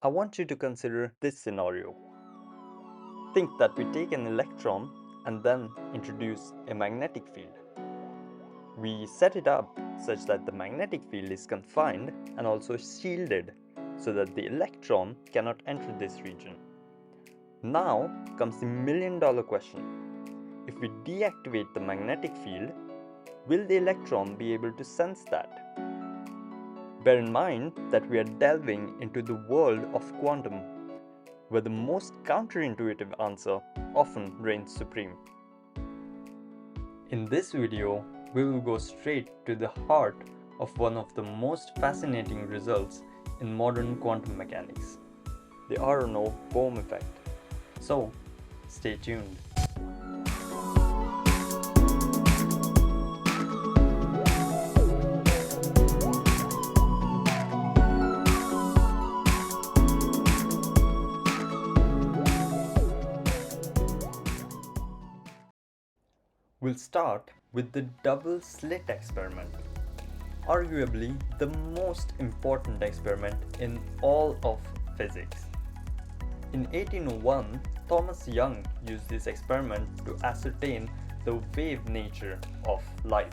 I want you to consider this scenario. Think that we take an electron and then introduce a magnetic field. We set it up such that the magnetic field is confined and also shielded so that the electron cannot enter this region. Now comes the million-dollar question. If we deactivate the magnetic field, will the electron be able to sense that? Bear in mind that we are delving into the world of quantum, where the most counterintuitive answer often reigns supreme. In this video, we will go straight to the heart of one of the most fascinating results in modern quantum mechanics, the Aharonov-Bohm effect. So, stay tuned. We'll start with the double-slit experiment, arguably the most important experiment in all of physics. In 1801, Thomas Young used this experiment to ascertain the wave nature of light.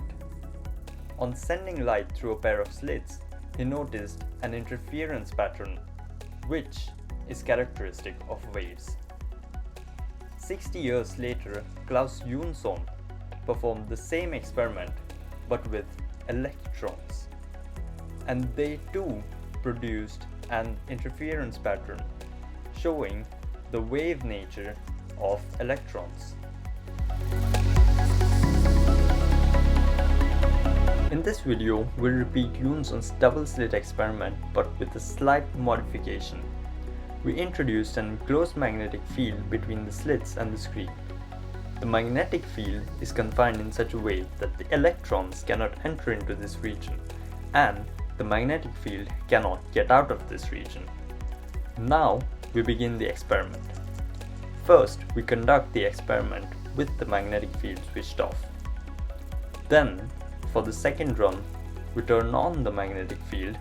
On sending light through a pair of slits, he noticed an interference pattern, which is characteristic of waves. 60 years later, Klaus Jonsson performed the same experiment but with electrons, and they too produced an interference pattern showing the wave nature of electrons. In this video, we'll repeat Jonsson's double-slit experiment but with a slight modification. We introduced an enclosed magnetic field between the slits and the screen. The magnetic field is confined in such a way that the electrons cannot enter into this region, and the magnetic field cannot get out of this region. Now we begin the experiment. First, we conduct the experiment with the magnetic field switched off. Then, for the second run, we turn on the magnetic field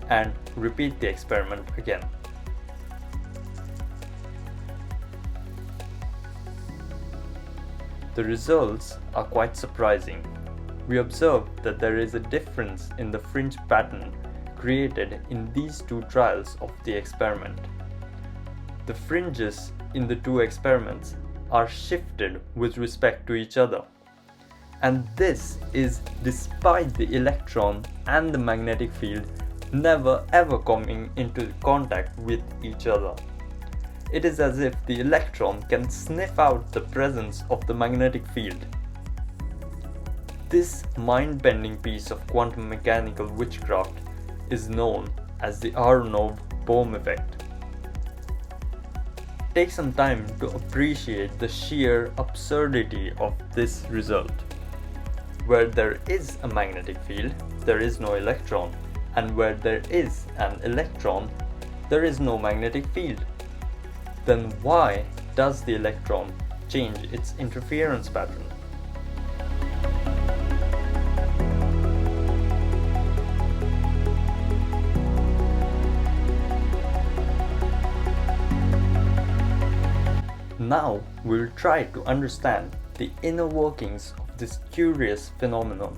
and repeat the experiment again. The results are quite surprising. We observe that there is a difference in the fringe pattern created in these two trials of the experiment. The fringes in the two experiments are shifted with respect to each other. And this is despite the electron and the magnetic field never ever coming into contact with each other. It is as if the electron can sniff out the presence of the magnetic field. This mind-bending piece of quantum mechanical witchcraft is known as the Aharonov-Bohm effect. Take some time to appreciate the sheer absurdity of this result. Where there is a magnetic field, there is no electron, and where there is an electron, there is no magnetic field. Then why does the electron change its interference pattern? Now we'll try to understand the inner workings of this curious phenomenon.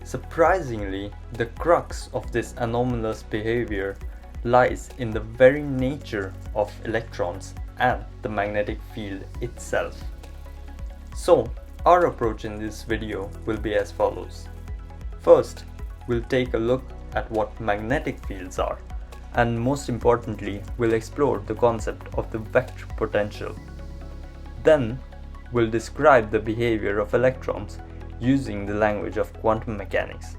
Surprisingly, the crux of this anomalous behavior lies in the very nature of electrons and the magnetic field itself. So, our approach in this video will be as follows. First, we'll take a look at what magnetic fields are, and most importantly, we'll explore the concept of the vector potential. Then, we'll describe the behavior of electrons using the language of quantum mechanics.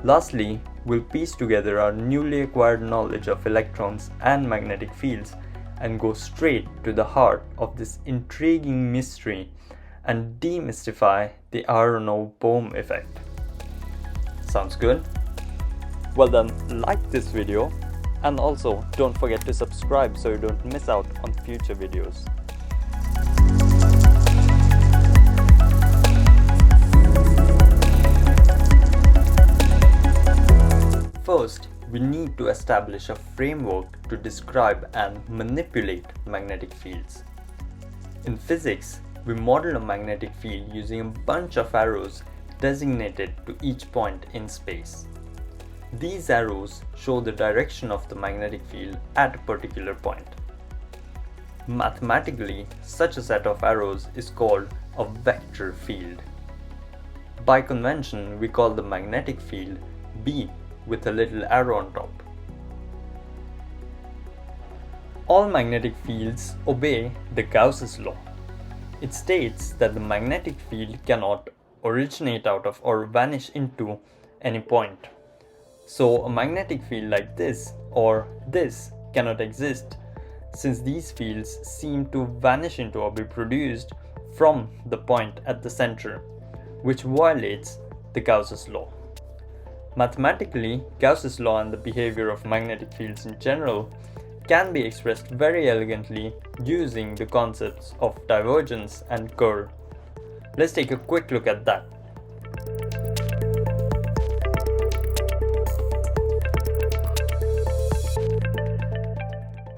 Lastly, we'll piece together our newly acquired knowledge of electrons and magnetic fields and go straight to the heart of this intriguing mystery and demystify the Aharonov-Bohm effect. Sounds good? Well then, like this video, and also don't forget to subscribe so you don't miss out on future videos. First, we need to establish a framework to describe and manipulate magnetic fields. In physics, we model a magnetic field using a bunch of arrows designated to each point in space. These arrows show the direction of the magnetic field at a particular point. Mathematically, such a set of arrows is called a vector field. By convention, we call the magnetic field B with a little arrow on top. All magnetic fields obey the Gauss's law. It states that the magnetic field cannot originate out of or vanish into any point. So a magnetic field like this or this cannot exist, since these fields seem to vanish into or be produced from the point at the center, which violates the Gauss's law. Mathematically, Gauss's law and the behavior of magnetic fields in general can be expressed very elegantly using the concepts of divergence and curl. Let's take a quick look at that.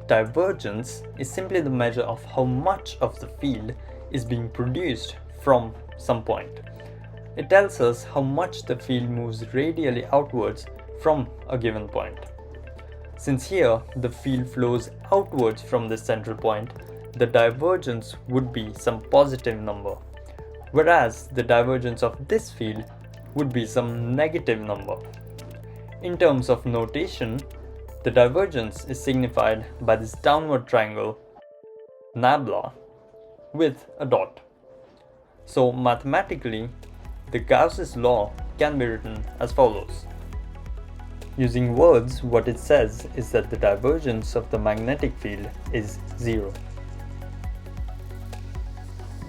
Divergence is simply the measure of how much of the field is being produced from some point. It tells us how much the field moves radially outwards from a given point. Since here the field flows outwards from this central point, the divergence would be some positive number, whereas the divergence of this field would be some negative number. In terms of notation, the divergence is signified by this downward triangle, nabla, with a dot. So mathematically, the Gauss's law can be written as follows. Using words, what it says is that the divergence of the magnetic field is 0.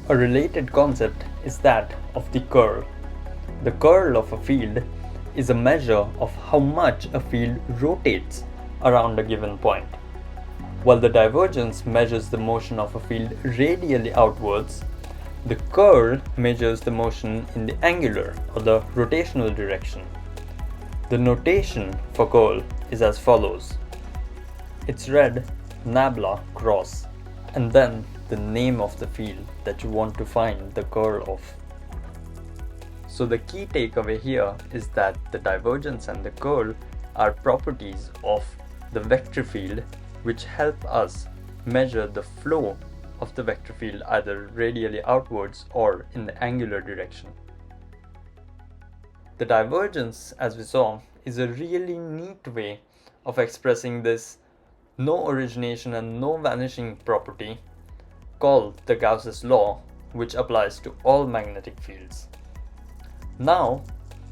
A related concept is that of the curl. The curl of a field is a measure of how much a field rotates around a given point, while the divergence measures the motion of a field radially outwards. The curl measures the motion in the angular or the rotational direction. The notation for curl is as follows. It's read nabla cross and then the name of the field that you want to find the curl of. So the key takeaway here is that the divergence and the curl are properties of the vector field which help us measure the flow of the vector field either radially outwards or in the angular direction. The divergence, as we saw, is a really neat way of expressing this no origination and no vanishing property called the Gauss's law, which applies to all magnetic fields. Now,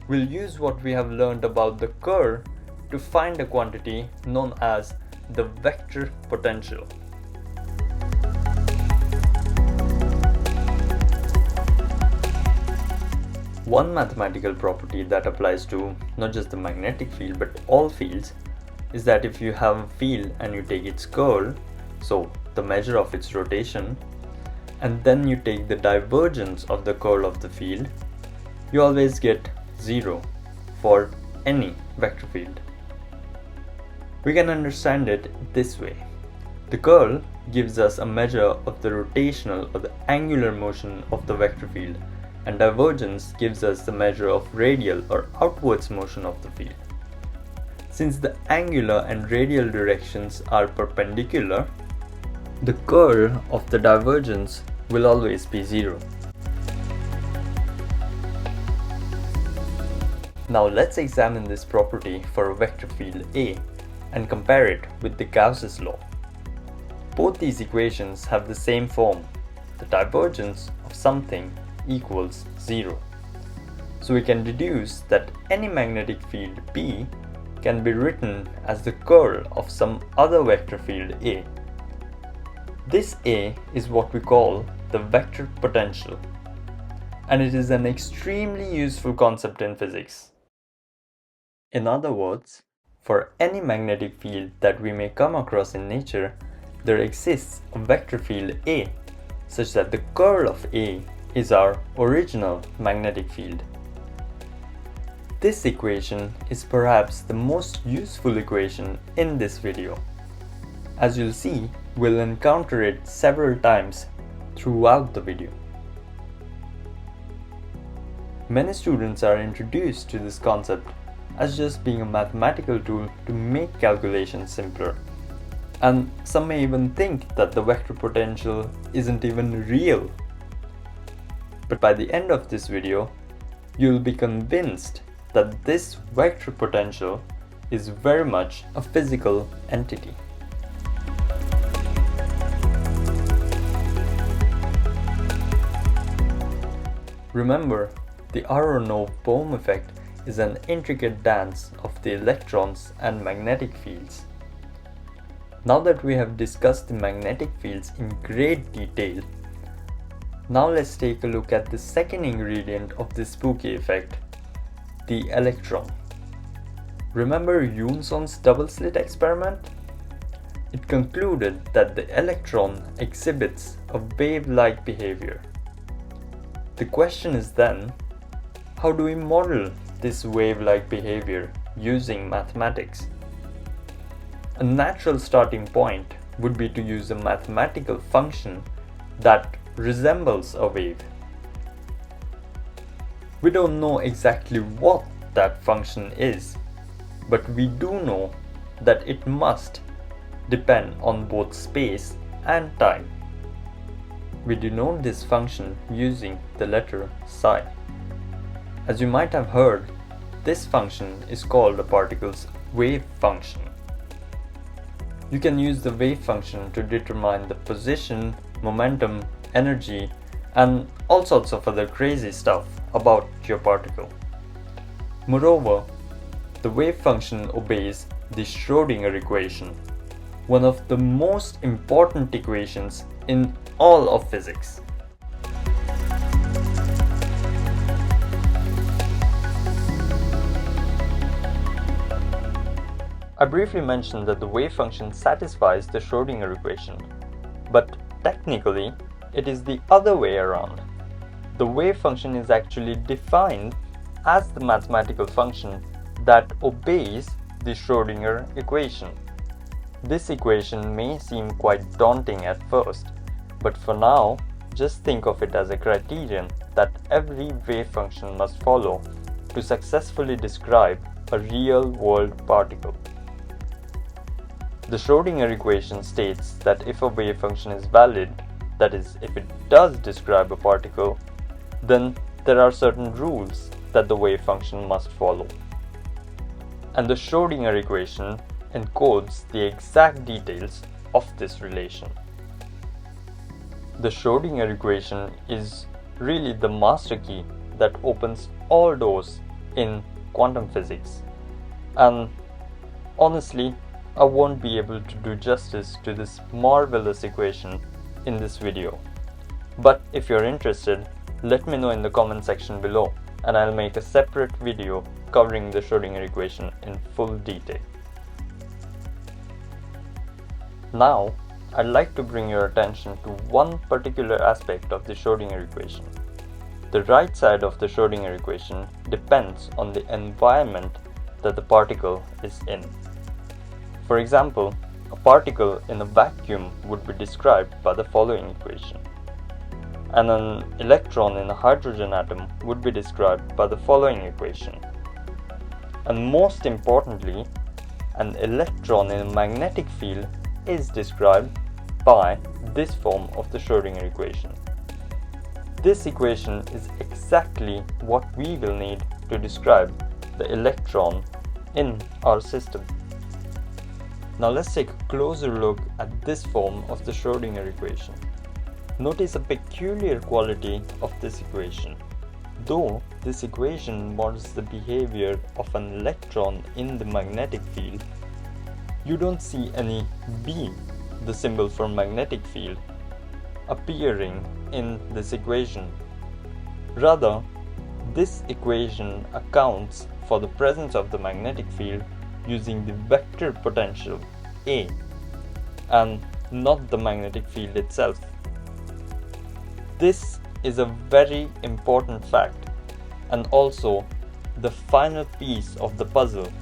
we'll use what we have learned about the curl to find a quantity known as the vector potential. One mathematical property that applies to not just the magnetic field but all fields is that if you have a field and you take its curl, so the measure of its rotation, and then you take the divergence of the curl of the field, you always get 0 for any vector field. We can understand it this way. The curl gives us a measure of the rotational or the angular motion of the vector field, and divergence gives us the measure of radial or outwards motion of the field. Since the angular and radial directions are perpendicular, the curl of the divergence will always be 0. Now let's examine this property for a vector field A and compare it with the Gauss's law. Both these equations have the same form. The divergence of something equals 0. So we can deduce that any magnetic field B can be written as the curl of some other vector field A. This A is what we call the vector potential, and it is an extremely useful concept in physics. In other words, for any magnetic field that we may come across in nature, there exists a vector field A such that the curl of A is our original magnetic field. This equation is perhaps the most useful equation in this video. As you'll see, we'll encounter it several times throughout the video. Many students are introduced to this concept as just being a mathematical tool to make calculations simpler. And some may even think that the vector potential isn't even real. But by the end of this video, you'll be convinced that this vector potential is very much a physical entity. Remember, the Aharonov-Bohm effect is an intricate dance of the electrons and magnetic fields. Now that we have discussed the magnetic fields in great detail, now let's take a look at the second ingredient of this spooky effect, the electron. Remember Unson's double-slit experiment? It concluded that the electron exhibits a wave-like behavior. The question is then, how do we model this wave-like behavior using mathematics? A natural starting point would be to use a mathematical function that resembles a wave. We don't know exactly what that function is, but we do know that it must depend on both space and time. We denote this function using the letter psi. As you might have heard, this function is called a particle's wave function. You can use the wave function to determine the position, momentum, energy, and all sorts of other crazy stuff about your particle. Moreover, the wave function obeys the Schrödinger equation, one of the most important equations in all of physics. I briefly mentioned that the wave function satisfies the Schrödinger equation, but technically it is the other way around. The wave function is actually defined as the mathematical function that obeys the Schrödinger equation. This equation may seem quite daunting at first, but for now, just think of it as a criterion that every wave function must follow to successfully describe a real-world particle. The Schrödinger equation states that if a wave function is valid, that is, if it does describe a particle, then there are certain rules that the wave function must follow. And the Schrödinger equation encodes the exact details of this relation. The Schrödinger equation is really the master key that opens all doors in quantum physics. And honestly, I won't be able to do justice to this marvelous equation in this video. But if you're interested, let me know in the comment section below, and I'll make a separate video covering the Schrödinger equation in full detail. Now, I'd like to bring your attention to one particular aspect of the Schrödinger equation. The right side of the Schrödinger equation depends on the environment that the particle is in. For example, a particle in a vacuum would be described by the following equation, and an electron in a hydrogen atom would be described by the following equation. And most importantly, an electron in a magnetic field is described by this form of the Schrödinger equation. This equation is exactly what we will need to describe the electron in our system. Now let's take a closer look at this form of the Schrödinger equation. Notice a peculiar quality of this equation. Though this equation models the behavior of an electron in the magnetic field, you don't see any B, the symbol for magnetic field, appearing in this equation. Rather, this equation accounts for the presence of the magnetic field using the vector potential A and not the magnetic field itself. This is a very important fact, and also the final piece of the puzzle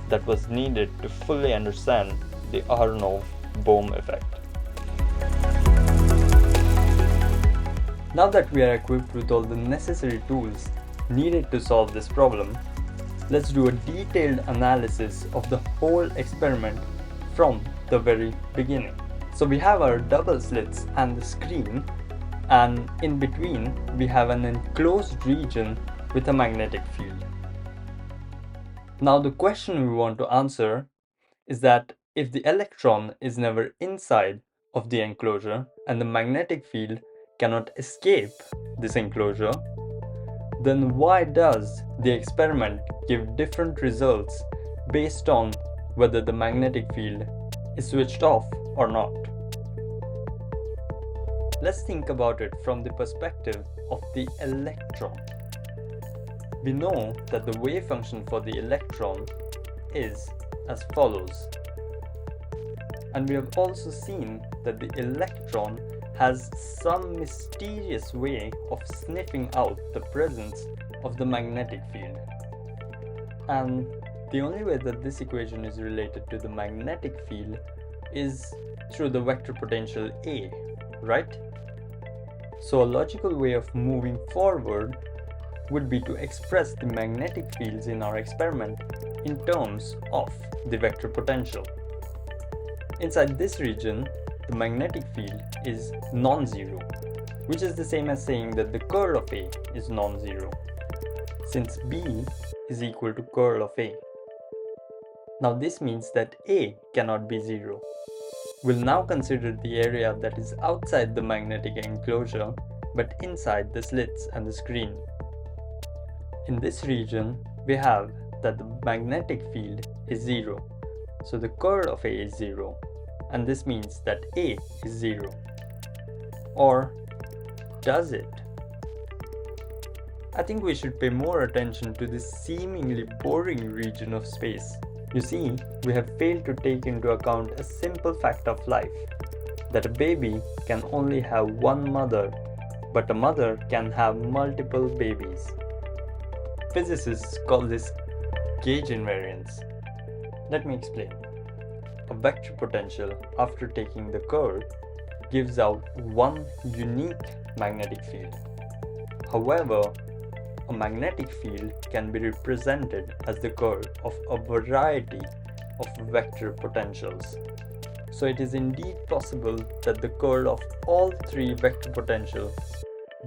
that was needed to fully understand the Aharonov-Bohm effect. Now that we are equipped with all the necessary tools needed to solve this problem, let's do a detailed analysis of the whole experiment from the very beginning. So we have our double slits and the screen, and in between we have an enclosed region with a magnetic field. Now the question we want to answer is that if the electron is never inside of the enclosure and the magnetic field cannot escape this enclosure, then why does the experiment give different results based on whether the magnetic field is switched off or not? Let's think about it from the perspective of the electron. We know that the wave function for the electron is as follows. And we have also seen that the electron has some mysterious way of sniffing out the presence of the magnetic field. And the only way that this equation is related to the magnetic field is through the vector potential A, right? So a logical way of moving forward would be to express the magnetic fields in our experiment in terms of the vector potential. Inside this region, the magnetic field is non-zero, which is the same as saying that the curl of A is non-zero, since B is equal to curl of A. Now this means that A cannot be zero. We'll now consider the area that is outside the magnetic enclosure but inside the slits and the screen. In this region, we have that the magnetic field is zero, so the curl of A is zero, and this means that A is zero. Or does it? I think we should pay more attention to this seemingly boring region of space. You see, we have failed to take into account a simple fact of life, that a baby can only have one mother, but a mother can have multiple babies. Physicists call this gauge invariance. Let me explain. A vector potential after taking the curl gives out one unique magnetic field. However, a magnetic field can be represented as the curl of a variety of vector potentials. So it is indeed possible that the curl of all three vector potentials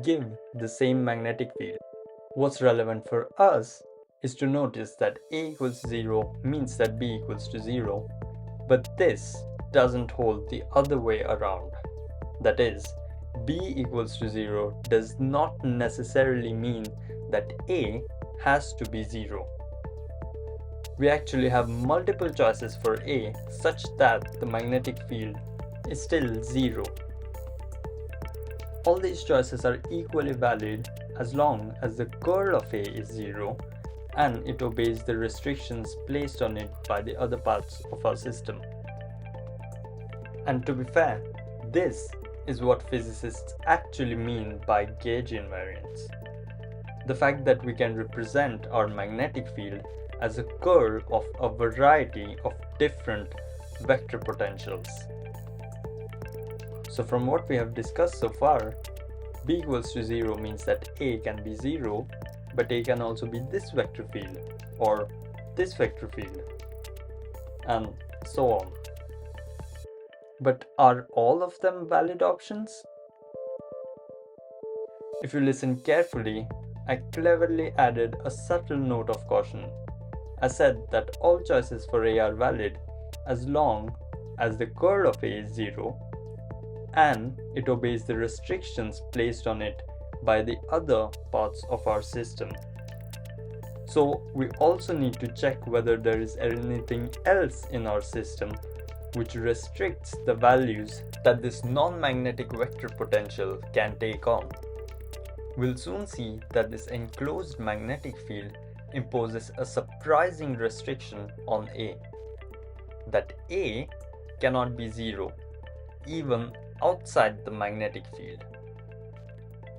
give the same magnetic field. What's relevant for us is to notice that A equals 0 means that B equals to 0, but this doesn't hold the other way around. That is, B equals to 0 does not necessarily mean that A has to be 0. We actually have multiple choices for A such that the magnetic field is still 0. All these choices are equally valid as long as the curl of A is 0 and it obeys the restrictions placed on it by the other parts of our system. And to be fair, this is what physicists actually mean by gauge invariance. The fact that we can represent our magnetic field as a curl of a variety of different vector potentials. So from what we have discussed so far, B equals to 0 means that A can be 0, but A can also be this vector field or this vector field, and so on. But are all of them valid options? If you listen carefully, I cleverly added a subtle note of caution. I said that all choices for A are valid as long as the curl of A is 0 and it obeys the restrictions placed on it by the other parts of our system. So we also need to check whether there is anything else in our system which restricts the values that this non-magnetic vector potential can take on. We'll soon see that this enclosed magnetic field imposes a surprising restriction on A, that A cannot be 0, even outside the magnetic field.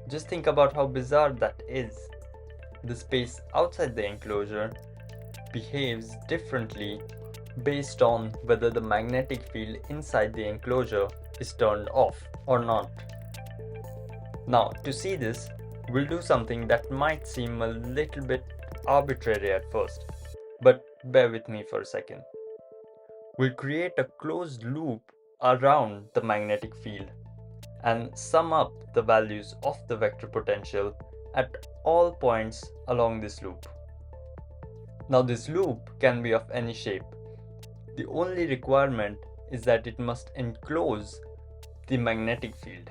Just think about how bizarre that is. the space outside the enclosure behaves differently based on whether the magnetic field inside the enclosure is turned off or not. Now, to see this, we'll do something that might seem a little bit arbitrary at first, but bear with me for a second. We'll create a closed loop around the magnetic field and sum up the values of the vector potential at all points along this loop. Now, this loop can be of any shape. The only requirement is that it must enclose the magnetic field.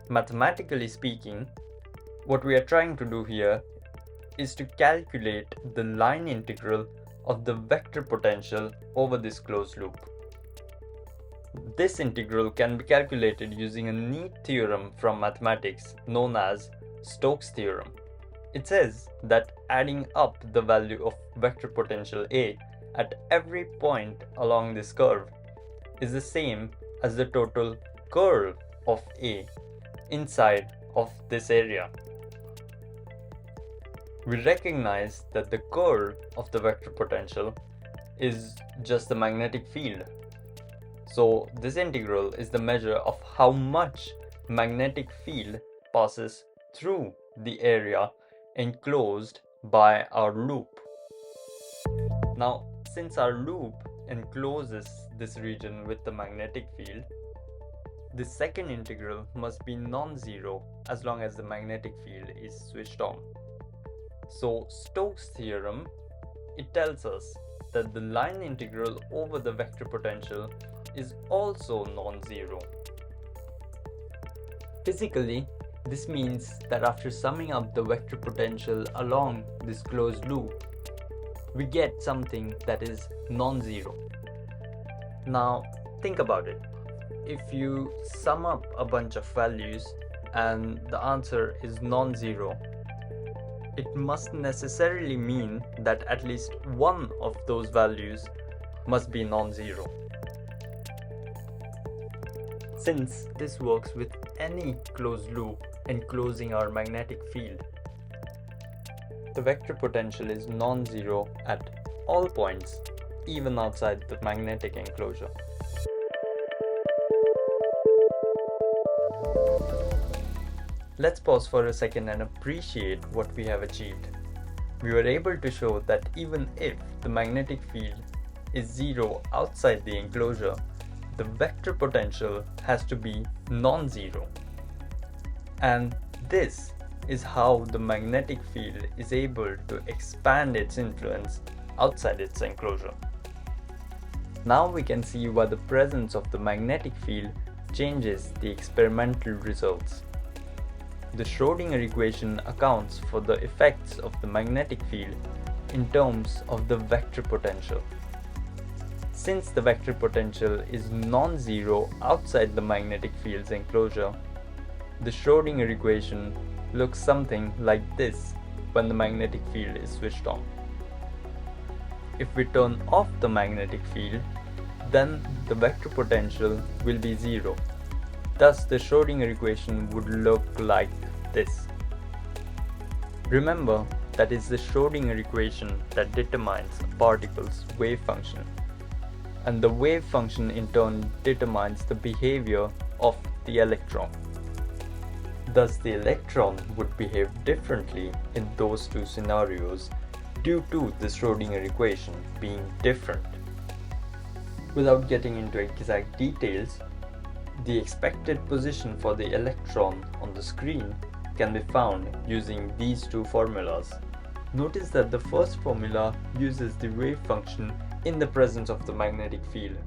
Mathematically speaking, what we are trying to do here is to calculate the line integral of the vector potential over this closed loop. This integral can be calculated using a neat theorem from mathematics known as Stokes' theorem. It says that adding up the value of vector potential A at every point along this curve is the same as the total curl of A inside of this area. We recognize that the curl of the vector potential is just the magnetic field. So this integral is the measure of how much magnetic field passes through the area enclosed by our loop. Now, since our loop encloses this region with the magnetic field, the second integral must be non-zero as long as the magnetic field is switched on. So Stokes' theorem, it tells us that the line integral over the vector potential is also non-zero. Physically, this means that after summing up the vector potential along this closed loop, we get something that is non-zero. Now, think about it. If you sum up a bunch of values and the answer is non-zero, it must necessarily mean that at least one of those values must be non-zero. Since this works with any closed loop enclosing our magnetic field, the vector potential is non-zero at all points, even outside the magnetic enclosure. Let's pause for a second and appreciate what we have achieved. We were able to show that even if the magnetic field is zero outside the enclosure, the vector potential has to be non-zero. And this is how the magnetic field is able to expand its influence outside its enclosure. Now we can see why the presence of the magnetic field changes the experimental results. The Schrödinger equation accounts for the effects of the magnetic field in terms of the vector potential. Since the vector potential is non-zero outside the magnetic field's enclosure, the Schrödinger equation looks something like this when the magnetic field is switched on. If we turn off the magnetic field, then the vector potential will be zero. Thus, the Schrödinger equation would look like this. Remember that it's the Schrödinger equation that determines a particle's wave function, and the wave function in turn determines the behavior of the electron. Thus, the electron would behave differently in those two scenarios due to the Schrödinger equation being different. Without getting into exact details, the expected position for the electron on the screen can be found using these two formulas. Notice that the first formula uses the wave function in the presence of the magnetic field.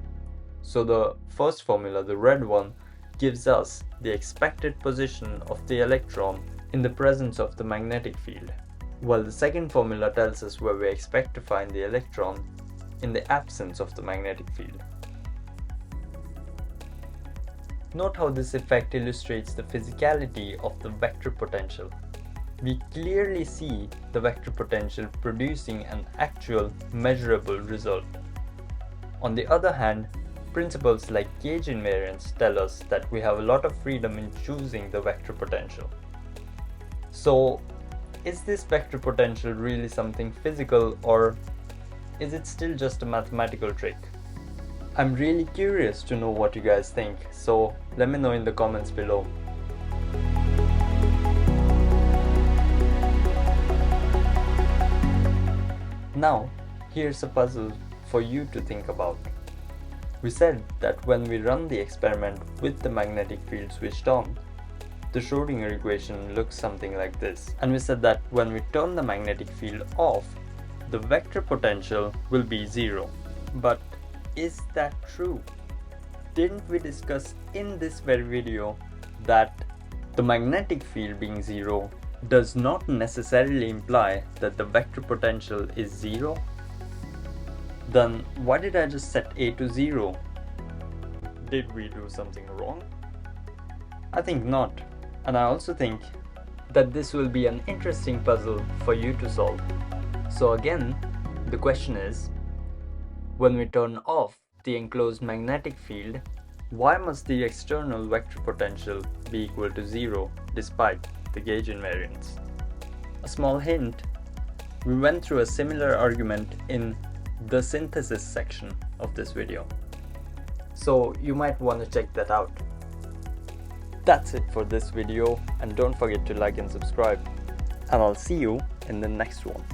So the first formula, the red one, gives us the expected position of the electron in the presence of the magnetic field, while the second formula tells us where we expect to find the electron in the absence of the magnetic field. Note how this effect illustrates the physicality of the vector potential. We clearly see the vector potential producing an actual measurable result. On the other hand, principles like gauge invariance tell us that we have a lot of freedom in choosing the vector potential. So is this vector potential really something physical, or is it still just a mathematical trick? I'm really curious to know what you guys think, so let me know in the comments below. Now, here's a puzzle for you to think about. We said that when we run the experiment with the magnetic field switched on, the Schrödinger equation looks something like this. And we said that when we turn the magnetic field off, the vector potential will be zero. But is that true? Didn't we discuss in this very video that the magnetic field being zero does not necessarily imply that the vector potential is zero? Then why did I just set A to 0? Did we do something wrong? I think not, and I also think that this will be an interesting puzzle for you to solve. So again, the question is, when we turn off the enclosed magnetic field, why must the external vector potential be equal to 0 despite the gauge invariance? A small hint, we went through a similar argument in the synthesis section of this video, so you might want to check that out. That's it for this video, and don't forget to like and subscribe, and I'll see you in the next one.